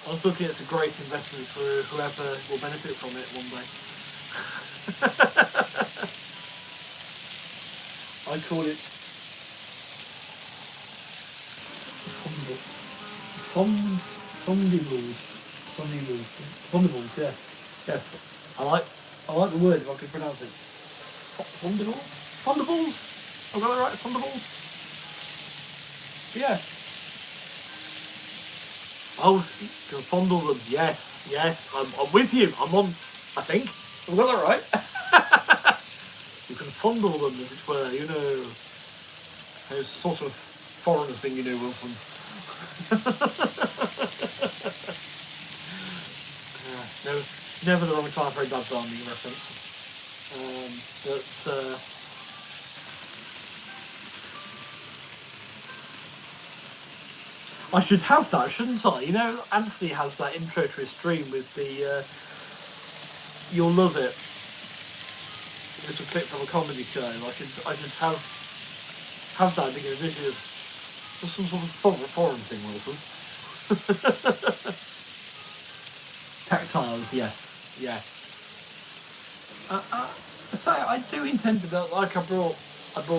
I was looking at it's a great investment for whoever will benefit from it one day. I call it Fundables, yeah. Yes. I like the word if I can pronounce it. Fundables? Fundables? I got it right, Fundables? Yes. Oh, you can fondle them. Yes, I'm with you. I'm on, I think. I've got that right. You can fondle them, as it were, you know. It's sort of foreigner thing, you know, Wilson. No, never the wrong time for a Dad's Army reference. I should have that, shouldn't I? You know, Anthony has that intro to his stream with the "You'll love it." Little clip from a comedy show. I should have that because this is some sort of foreign thing, Wilson. Tactiles, yes. So I do intend to build. Like I brought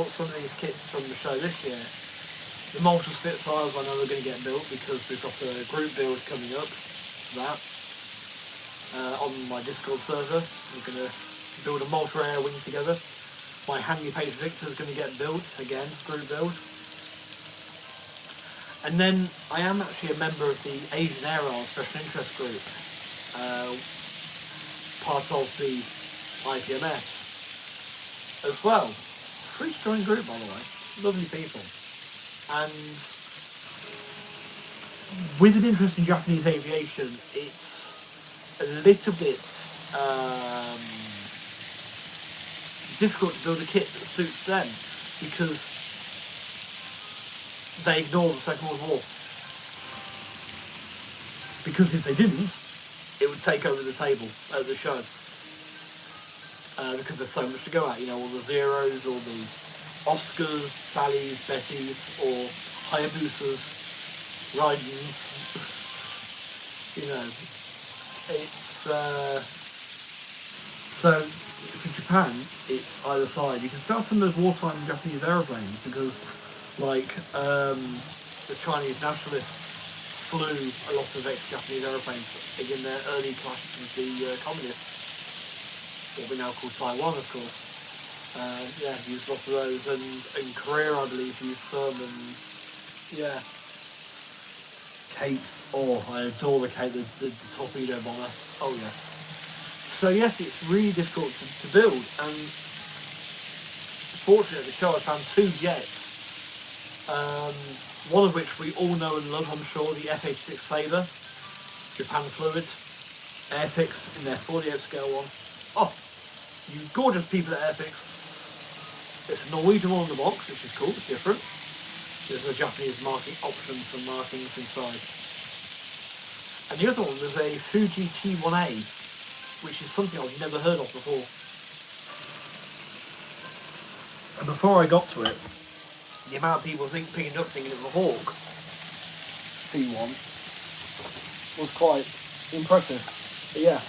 some of these kits from the show this year. The Malta Spitfires I know are going to get built because we've got a group build coming up for that on my Discord server. We're going to build a Malta Air Wing together. My Hanley Page Victor is going to get built again, group build. And then I am actually a member of the Asian Air Arms Special Interest Group, part of the IPMS as well. Free to join group, by the way. Lovely people. And with an interest in Japanese aviation, it's a little bit difficult to build a kit that suits them because they ignore the Second World War. Because if they didn't, it would take over the table at the show. Because there's so much to go at, you know, all the Zeros, all the Oscars, Sallies, Bettys, or Hayabusas, Raidens. You know, it's so for Japan, it's either side. You can start some of those wartime Japanese aeroplanes because, like, the Chinese nationalists flew a lot of ex-Japanese aeroplanes in their early clashes with the communists, what we now call Taiwan, of course. Yeah, used lots of those, and Korea, I believe, used some, and yeah. Kate's, oh, I adore the Kate, the torpedo bomber. Oh yes. So yes, it's really difficult to build, and fortunately at the show I found two jets. One of which we all know and love, I'm sure, the F86 Sabre, Japan Fluid, Airfix in their 48 scale one. Oh, you gorgeous people at Airfix. It's a Norwegian one on the box, which is cool, it's different. There's a Japanese marking option for markings inside. And the other one was a Fuji T1A, which is something I've never heard of before. And before I got to it, the amount of people picking up thinking it was a Hawk T1 was quite impressive. But yeah,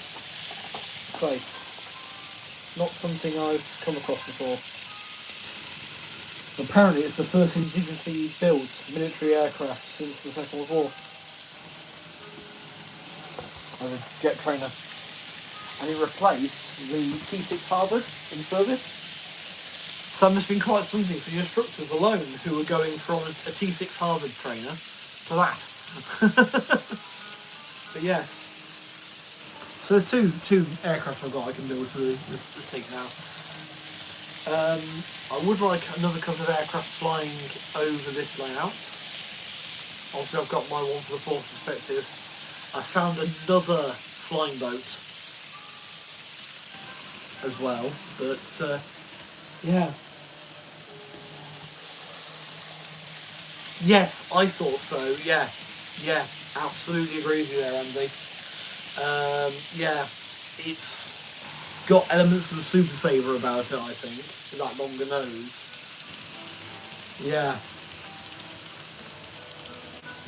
so not something I've come across before. Apparently it's the first indigenously built military aircraft since the Second World War. As a jet trainer. And it replaced the T6 Harvard in service. So that must have been quite something for the instructors alone, who were going from a T6 Harvard trainer to that. But yes. So there's two aircraft I've got I can build for the SIG now. I would like another couple of aircraft flying over this layout. Obviously I've got my one for the fourth perspective. I found another flying boat as well, but yeah. Yes, I thought so, yeah. Yeah, absolutely agree with you there, Andy. Yeah, it's got elements of the Super Sabre about it, I think, with that longer nose. Yeah.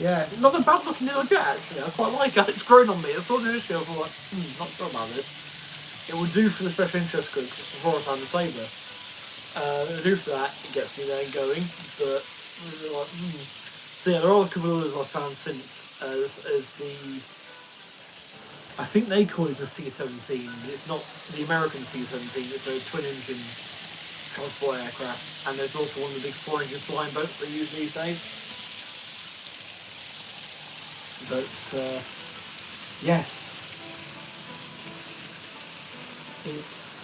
Yeah, not a bad looking little jet actually, I quite like it. It's grown on me. I saw the issue, I thought, not sure about this. It would do for the special interest group, just before I found the Sabre. It would do for that, it gets me there going, but like, So yeah, there are a couple of others I've found since, as the, I think they call it the C-17, but it's not the American C-17, it's a twin-engine transport aircraft, and there's also one of the big 4-engine flying boats they use these days. But, yes, it's,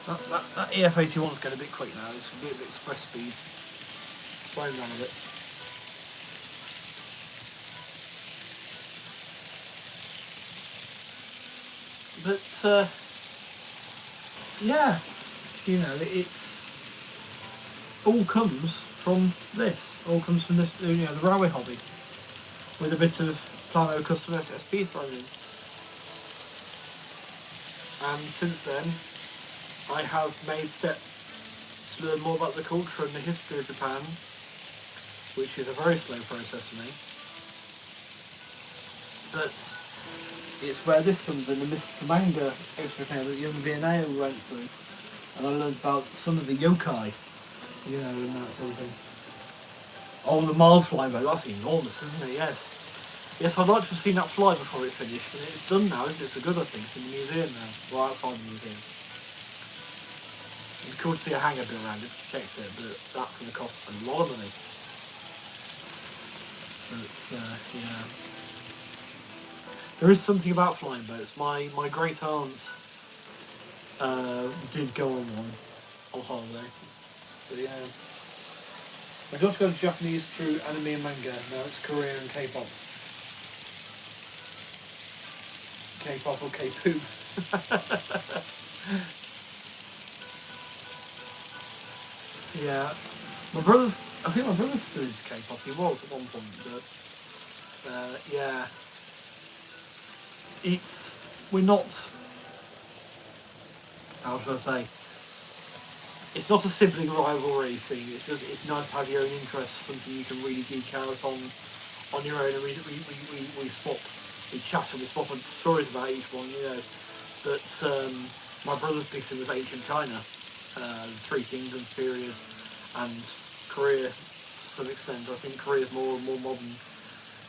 that EF81's going a bit quick now, it's going to be a bit express speed, slowing down a bit. But, yeah, you know, it's all comes from this. All comes from this, you know, the railway hobby, with a bit of Plano custom SSP thrown in. And since then, I have made steps to learn more about the culture and the history of Japan, which is a very slow process for me. But it's where this comes in, the Mr. Manga extra that young V&A went through, and I learned about some of the yokai, you know, and that sort of thing. Oh, the Mars flying boat, that's enormous, isn't it? Yes. Yes, I'd like to have seen that fly before it's finished, but it's done now, isn't it? It's a good, I think. It's in the museum now, or outside the museum. It'd be cool to see a hangar built around it, protect it, but that's going to cost a lot of money. But, yeah. There is something about flying boats. My great aunt did go on one on holiday. But yeah. I got to go to Japanese through anime and manga. Now it's Korean and K-pop. K-pop or K-poo. Yeah. I think my brother's still into K-pop. He was at one point, but yeah. We're not, how should I say? It's not a sibling rivalry thing. It's nice to have your own interests, something you can really geek out on your own. And we swap, we chat and we swap stories about each one, you know. But my brother's big thing was ancient China, the Three Kingdoms period, and Korea to some extent. I think Korea's more and more modern.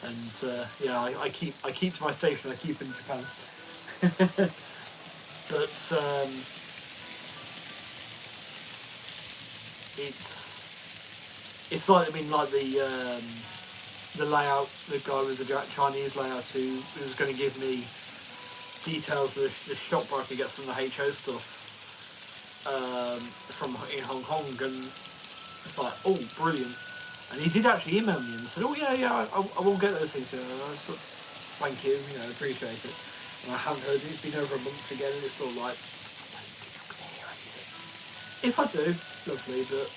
And yeah, I keep to my station. I keep in Japan. But it's like, I mean, like the layout, the guy with the Chinese layout who was going to give me details of the shop where I could get some of the HO stuff from in Hong Kong, and it's like, oh, brilliant. And he did actually email me and said, oh yeah, I will get those things to you. And I said, thank you, you know, appreciate it. And I haven't heard it. It's been over a month again, and it's all like, if I do, lovely, but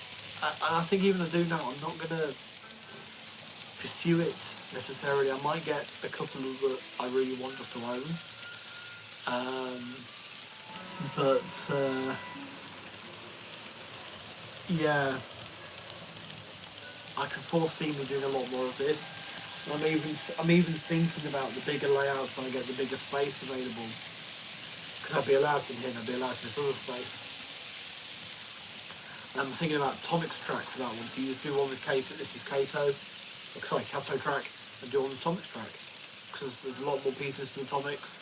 and I think even if I do now, I'm not going to pursue it necessarily. I might get a couple that I really want just to own. But yeah, I can foresee me doing a lot more of this. I'm even thinking about the bigger layouts when I get the bigger space available, because I'll be allowed to here and I'll be allowed to this other space. And I'm thinking about Tomic's track for that one. So you do one with Kato, this is Kato track, and do one with Tomic's track, because there's a lot more pieces to the Tomic's.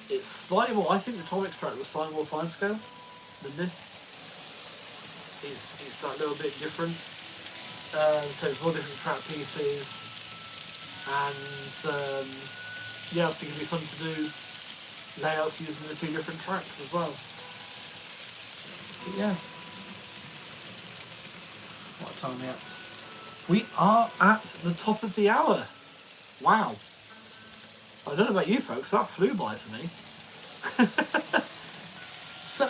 It's slightly more, I think the Tomic's track was slightly more fine scale than this. it's that little bit different. So it's 4 different track pieces, and yeah, I think it'd be fun to do layouts using the 2 different tracks as well. But yeah, what time are we at? We are at the top of the hour. Wow. I don't know about you folks, that flew by for me. So,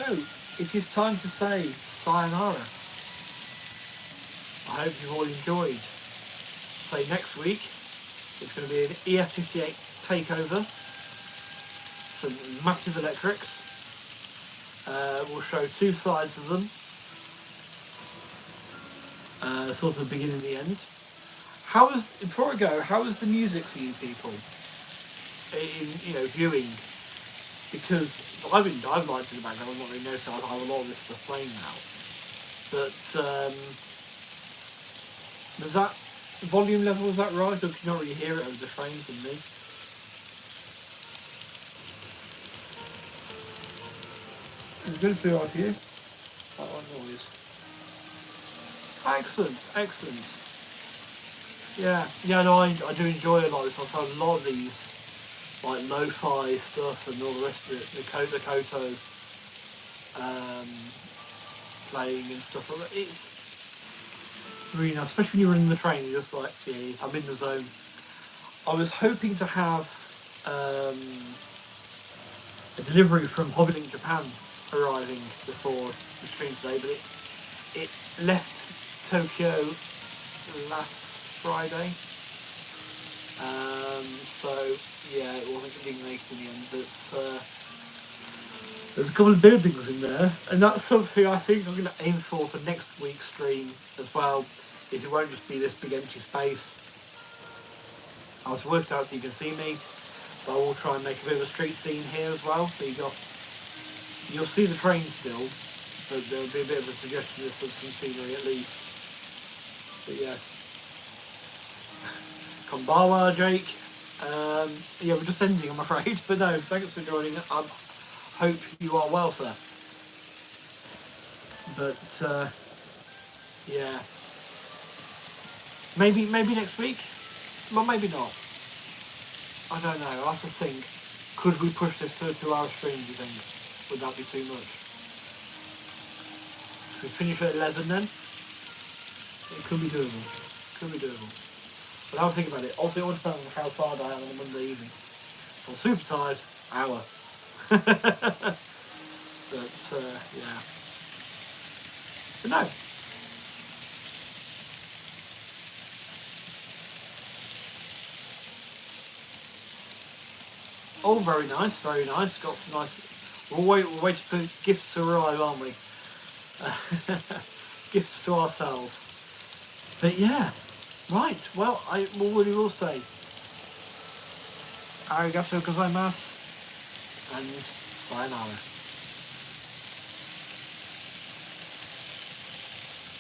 it is time to say sayonara. I hope you've all enjoyed. Say next week, it's going to be an EF58 takeover. Some massive electrics. We'll show 2 sides of them. Sort of the beginning and the end. Before I go, how is the music for you people? In viewing? Because I've liked it in the background. I've not really noticed. I have a lot of this stuff playing now. But was that volume level? Was that right? Or can you not really hear it over the frames and me? It's going to feel right for you. That noise. Excellent, excellent. Yeah, no, I do enjoy a lot of this. I've found a lot of these, like lo-fi stuff and all the rest of it, the Koto playing and stuff like that. It's really nice, especially when you're in the train, you're just like, yeah, I'm in the zone. I was hoping to have a delivery from Hobbylink Japan arriving before the stream today, but it left Tokyo last Friday, so yeah, it didn't make it in the end, but there's a couple of buildings in there, and that's something I think I'm going to aim for next week's stream as well, is it won't just be this big empty space. I was worked out so you can see me, but I will try and make a bit of a street scene here as well, so you'll see the train still, but there'll be a bit of a suggestion of some scenery at least. But yes. Konbawa, Jake. Yeah, we're just ending, I'm afraid. But no, thanks for joining. I hope you are well, sir. But yeah, maybe next week. Well, maybe not. I don't know. I have to think. Could we push this to a 2-hour stream? Do you think? Would that be too much? Should we finish at 11 then? It could be doable. Could be doable. But I'll think about it. Also, it all depends on how tired I am on a Monday evening. If I'm super tired, hour. But, yeah. But no. Oh, very nice, very nice. Got some nice... We're waiting for gifts to arrive, aren't we? Gifts to ourselves. But yeah. Right, well, I really will say arigato gozaimasu and sayonara.